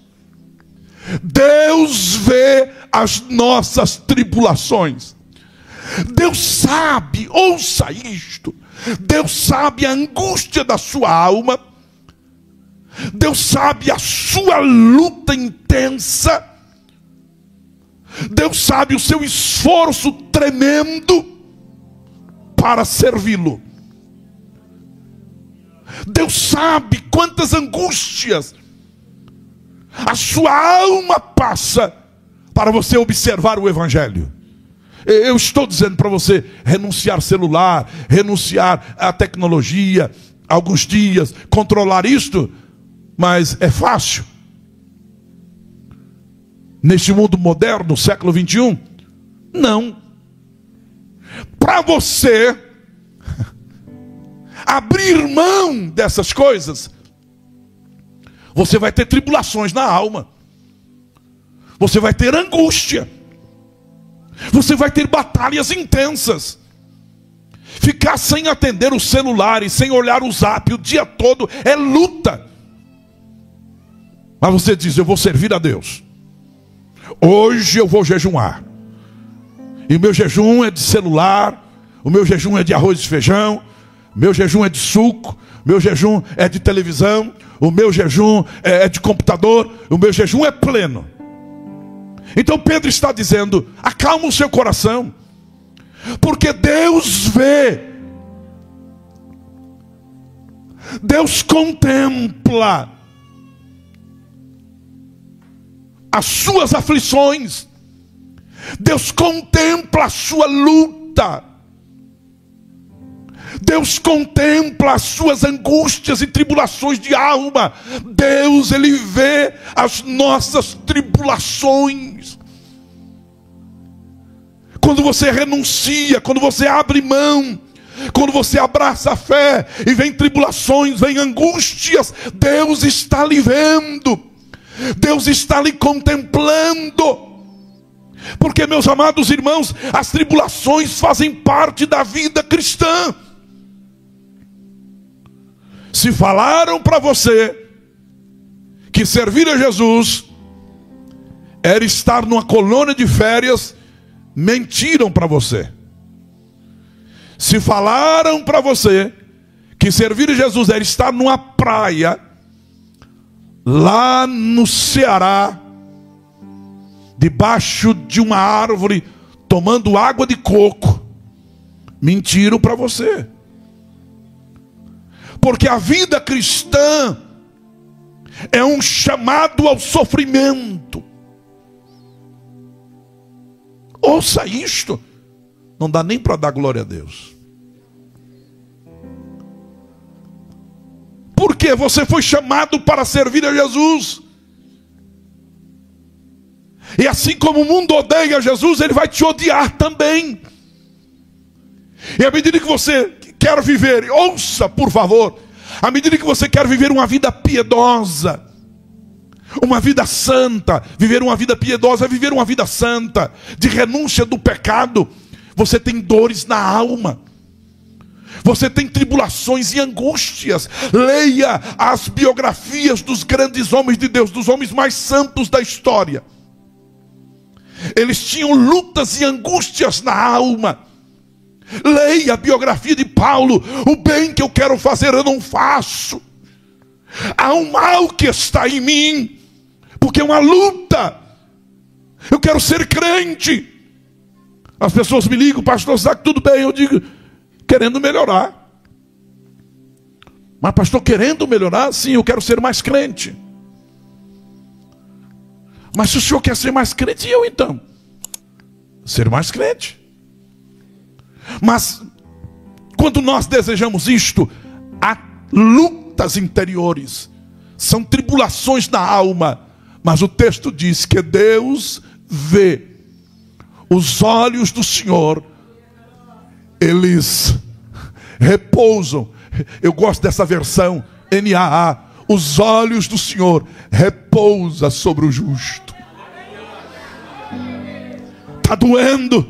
Deus vê as nossas tribulações. Deus sabe, ouça isto, Deus sabe a angústia da sua alma. Deus sabe a sua luta intensa. Deus sabe o seu esforço tremendo para servi-lo. Deus sabe quantas angústias a sua alma passa para você observar o Evangelho. Eu estou dizendo para você renunciar celular, renunciar à tecnologia, alguns dias, controlar isto, mas é fácil. Neste mundo moderno, século 21, não. Para você abrir mão dessas coisas, você vai ter tribulações na alma. Você vai ter angústia. Você vai ter batalhas intensas. Ficar sem atender o celular e sem olhar o zap o dia todo é luta. Mas você diz: eu vou servir a Deus. Hoje eu vou jejuar. E o meu jejum é de celular. O meu jejum é de arroz e feijão. O meu jejum é de suco. O meu jejum é de televisão. O meu jejum é de computador. O meu jejum é pleno. Então Pedro está dizendo: acalma o seu coração, porque Deus vê, Deus contempla as suas aflições, Deus contempla a sua luta, Deus contempla as suas angústias e tribulações de alma. Deus, Ele vê as nossas tribulações. Quando você renuncia, quando você abre mão, quando você abraça a fé e vem tribulações, vem angústias, Deus está lhe vendo, Deus está lhe contemplando. Porque, meus amados irmãos, as tribulações fazem parte da vida cristã. Se falaram para você que servir a Jesus era estar numa colônia de férias, mentiram para você. Se falaram para você que servir a Jesus era estar numa praia, lá no Ceará, debaixo de uma árvore, tomando água de coco, mentiram para você. Porque a vida cristã é um chamado ao sofrimento. Ouça isto. Não dá nem para dar glória a Deus. Porque você foi chamado para servir a Jesus. E assim como o mundo odeia Jesus, ele vai te odiar também. E à medida que você quer viver, ouça por favor, à medida que você quer viver uma vida piedosa, uma vida santa, viver uma vida piedosa, viver uma vida santa, de renúncia do pecado, você tem dores na alma, você tem tribulações e angústias. Leia as biografias dos grandes homens de Deus, dos homens mais santos da história. Eles tinham lutas e angústias na alma. Leia a biografia de Paulo. O bem que eu quero fazer eu não faço. Há um mal que está em mim, porque é uma luta. Eu quero ser crente. As pessoas me ligam, pastor Isaac, tudo bem? Eu digo, querendo melhorar. Mas pastor, querendo melhorar? Sim, eu quero ser mais crente. Mas se o senhor quer ser mais crente, e eu então? Ser mais crente. Mas quando nós desejamos isto, há lutas interiores, são tribulações na alma. Mas o texto diz que Deus vê. Os olhos do Senhor, eles repousam. Eu gosto dessa versão, NAA. Os olhos do Senhor repousam sobre o justo. Está doendo,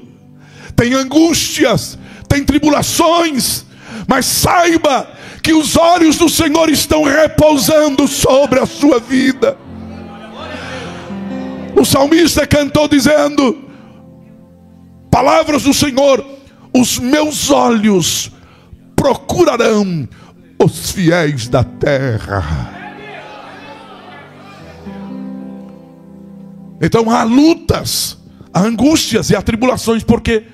tem angústias, tem tribulações, mas saiba que os olhos do Senhor estão repousando sobre a sua vida. O salmista cantou dizendo, palavras do Senhor: os meus olhos procurarão os fiéis da terra. Então há lutas, há angústias e há tribulações, porque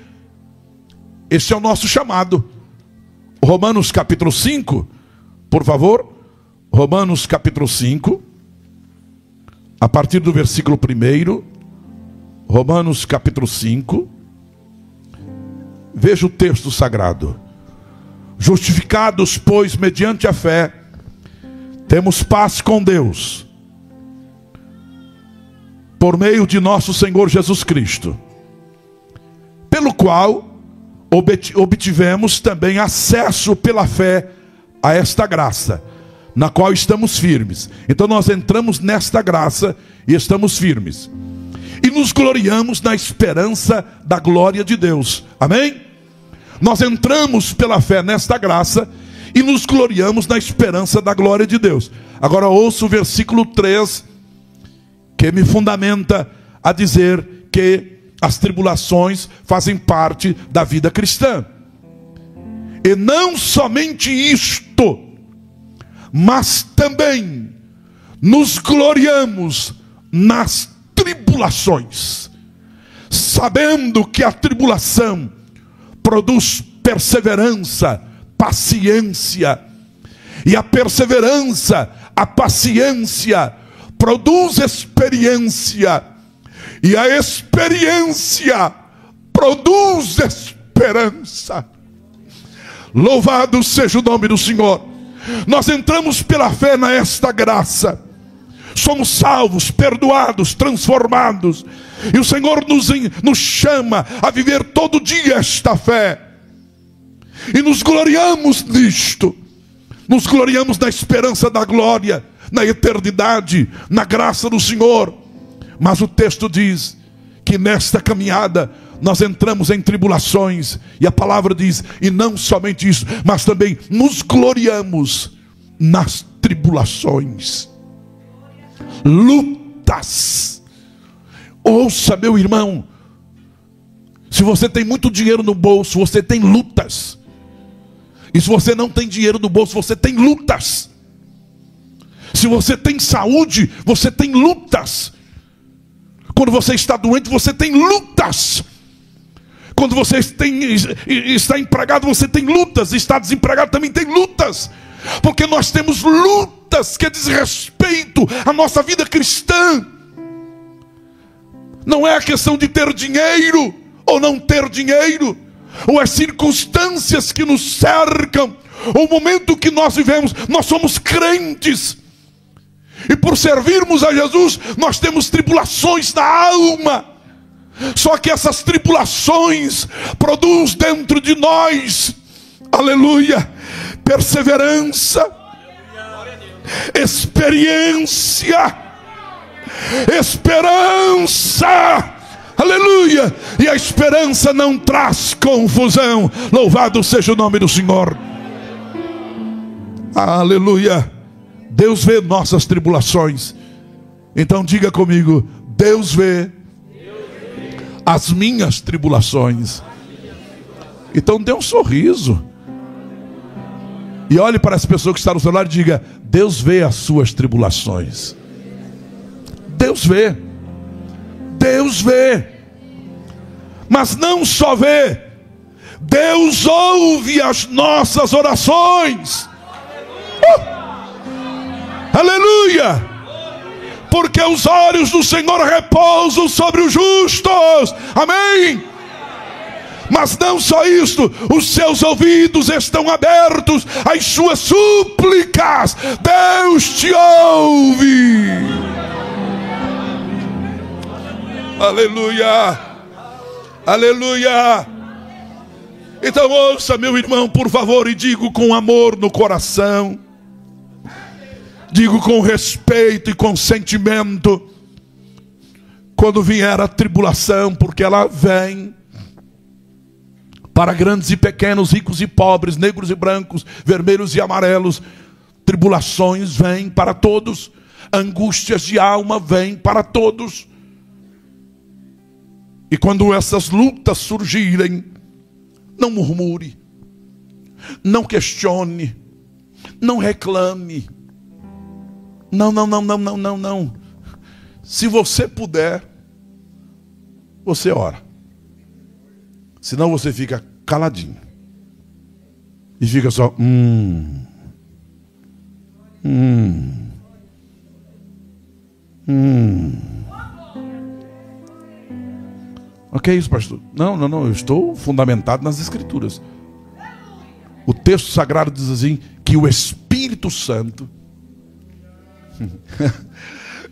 esse é o nosso chamado. Romanos capítulo 5, por favor. Romanos capítulo 5, a partir do versículo 1. Romanos capítulo 5. Veja o texto sagrado. Justificados, pois, mediante a fé, temos paz com Deus, por meio de nosso Senhor Jesus Cristo, pelo qual obtivemos também acesso pela fé a esta graça, na qual estamos firmes. Então nós entramos nesta graça e estamos firmes. E nos gloriamos na esperança da glória de Deus. Amém? Nós entramos pela fé nesta graça e nos gloriamos na esperança da glória de Deus. Agora ouça o versículo 3, que me fundamenta a dizer que as tribulações fazem parte da vida cristã. E não somente isto, mas também nos gloriamos nas tribulações, sabendo que a tribulação produz perseverança, paciência, e a perseverança, a paciência produz experiência, e a experiência produz esperança. Louvado seja o nome do Senhor. Nós entramos pela fé nesta graça, somos salvos, perdoados, transformados, e o Senhor nos chama a viver todo dia esta fé, e nos gloriamos nisto, nos gloriamos na esperança da glória, na eternidade, na graça do Senhor. Mas o texto diz que que nesta caminhada nós entramos em tribulações, e a palavra diz, e não somente isso, mas também nos gloriamos nas tribulações, lutas. Ouça, meu irmão, se você tem muito dinheiro no bolso, você tem lutas. E se você não tem dinheiro no bolso, você tem lutas. Se você tem saúde, você tem lutas. Quando você está doente, você tem lutas. Quando você está empregado, você tem lutas. Está desempregado, também tem lutas. Porque nós temos lutas que diz respeito à nossa vida cristã. Não é a questão de ter dinheiro ou não ter dinheiro, ou as circunstâncias que nos cercam, ou o momento que nós vivemos. Nós somos crentes, e por servirmos a Jesus, nós temos tribulações na alma. Só que essas tribulações produzem dentro de nós, aleluia, perseverança, experiência, esperança, aleluia. E a esperança não traz confusão. Louvado seja o nome do Senhor. Aleluia. Deus vê nossas tribulações. Então diga comigo: Deus vê as minhas tribulações. Então dê um sorriso e olhe para as pessoas que estão no seu lado e diga: Deus vê as suas tribulações. Deus vê. Deus vê. Mas não só vê, Deus ouve as nossas orações. Aleluia! Porque os olhos do Senhor repousam sobre os justos. Amém? Mas não só isto, os seus ouvidos estão abertos às suas súplicas. Deus te ouve. Aleluia, aleluia. Então ouça, meu irmão, por favor, e digo com amor no coração, digo com respeito e com sentimento, quando vier a tribulação, porque ela vem para grandes e pequenos, ricos e pobres, negros e brancos, vermelhos e amarelos. Tribulações vêm para todos, angústias de alma vêm para todos. E quando essas lutas surgirem, não murmure, não questione, não reclame. Não. Se você puder, você ora. Senão você fica caladinho e fica só O que é isso, pastor? Não, eu estou fundamentado nas Escrituras. O texto sagrado diz assim, que o Espírito Santo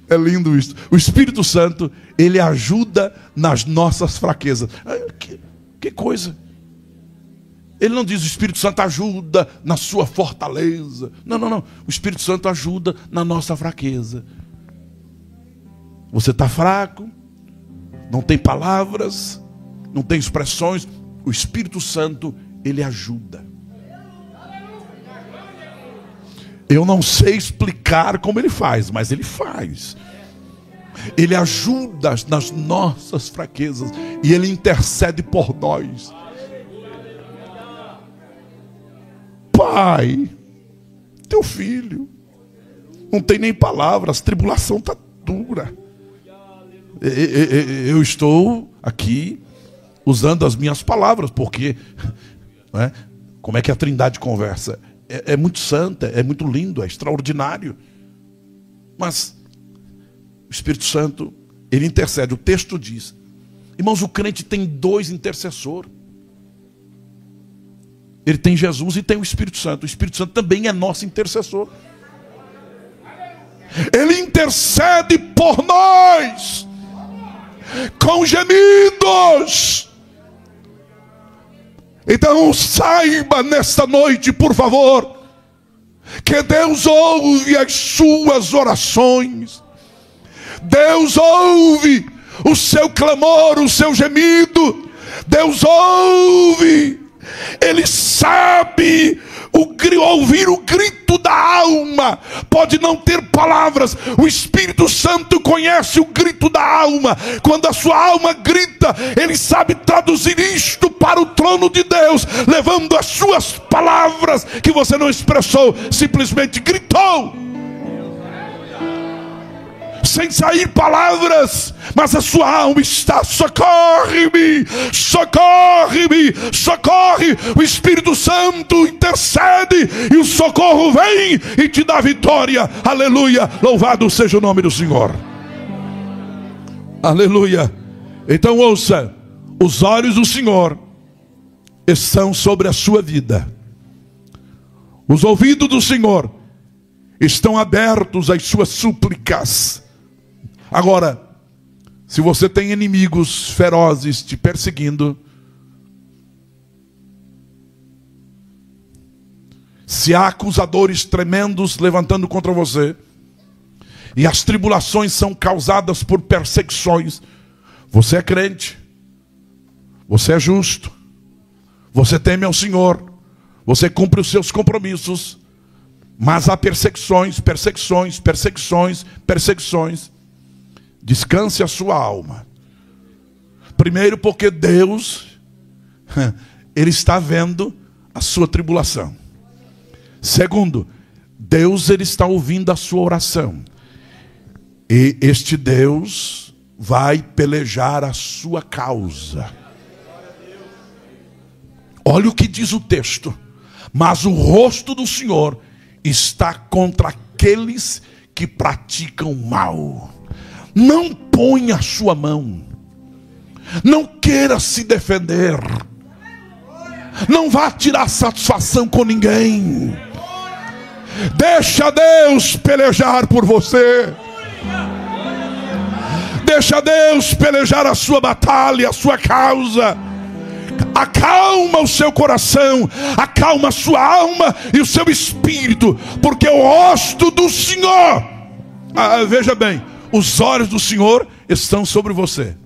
é lindo isso. O Espírito Santo, ele ajuda nas nossas fraquezas. Que coisa. Ele não diz o Espírito Santo ajuda na sua fortaleza. Não. O Espírito Santo ajuda na nossa fraqueza. Você está fraco, não tem palavras, não tem expressões. O Espírito Santo, ele ajuda. Eu não sei explicar como ele faz, mas ele faz. Ele ajuda nas nossas fraquezas e ele intercede por nós. Pai, teu filho não tem nem palavras, a tribulação está dura. Eu estou aqui usando as minhas palavras, porque como é que a Trindade conversa? É muito santa, é muito lindo, é extraordinário. Mas o Espírito Santo, ele intercede. O texto diz, irmãos, o crente tem dois intercessores. Ele tem Jesus e tem o Espírito Santo. O Espírito Santo também é nosso intercessor. Ele intercede por nós com gemidos. Então saiba nesta noite, por favor, que Deus ouve as suas orações. Deus ouve o seu clamor, o seu gemido. Deus ouve. Ele sabe ouvir o grito da alma. Pode não ter palavras. O Espírito Santo conhece o grito da alma. Quando a sua alma grita, Ele sabe traduzir isto para o trono de Deus, levando as suas palavras que você não expressou, simplesmente gritou. Sem sair palavras, mas a sua alma está: socorre-me, socorre-me, socorre. O Espírito Santo intercede e o socorro vem e te dá vitória. Aleluia, louvado seja o nome do Senhor. Aleluia. Então ouça, os olhos do Senhor estão sobre a sua vida. Os ouvidos do Senhor estão abertos às suas súplicas. Agora, se você tem inimigos ferozes te perseguindo, se há acusadores tremendos levantando contra você, e as tribulações são causadas por perseguições, você é crente, você é justo, você teme ao Senhor, você cumpre os seus compromissos, mas há perseguições, perseguições, perseguições, perseguições. Descanse a sua alma. Primeiro, porque Deus, Ele está vendo a sua tribulação. Segundo, Deus, Ele está ouvindo a sua oração. E este Deus vai pelejar a sua causa. Olha o que diz o texto: mas o rosto do Senhor está contra aqueles que praticam mal. Não ponha a sua mão, não queira se defender, não vá tirar satisfação com ninguém. Deixa Deus pelejar por você. Deixa Deus pelejar a sua batalha, a sua causa. Acalma o seu coração, acalma a sua alma e o seu espírito, porque o rosto do Senhor, veja bem, os olhos do Senhor estão sobre você,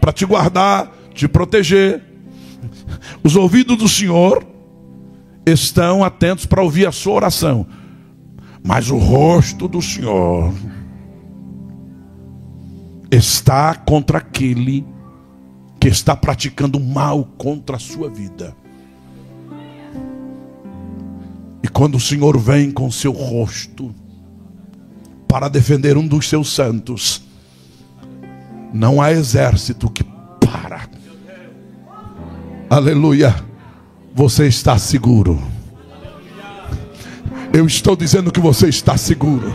para te guardar, te proteger. Os ouvidos do Senhor estão atentos para ouvir a sua oração. Mas o rosto do Senhor está contra aquele que está praticando mal contra a sua vida. E quando o Senhor vem com seu rosto para defender um dos seus santos, não há exército que para. Aleluia. Você está seguro. Eu estou dizendo que você está seguro.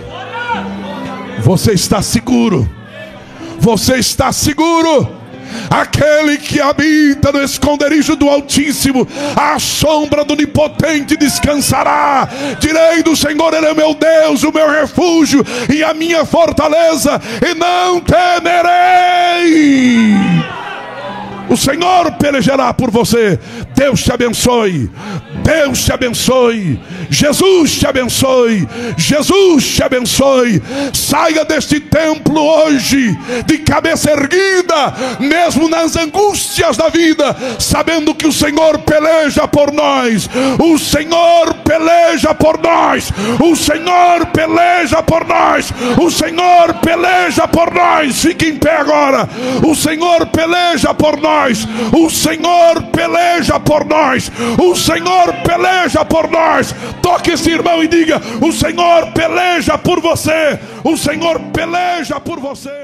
Você está seguro. Você está seguro. Aquele que habita no esconderijo do Altíssimo, à sombra do Onipotente descansará. Direi do Senhor: Ele é meu Deus, o meu refúgio e a minha fortaleza, e não temerei. O Senhor pelejará por você. Deus te abençoe. Deus te abençoe. Jesus te abençoe. Jesus te abençoe. Saia deste templo hoje de cabeça erguida, mesmo nas angústias da vida, sabendo que o Senhor peleja por nós. O Senhor peleja por nós. O Senhor peleja por nós. O Senhor peleja por nós. Fique em pé agora. O Senhor peleja por nós. O Senhor peleja por nós. O Senhor peleja por nós. Toque esse irmão e diga: o Senhor peleja por você. O Senhor peleja por você.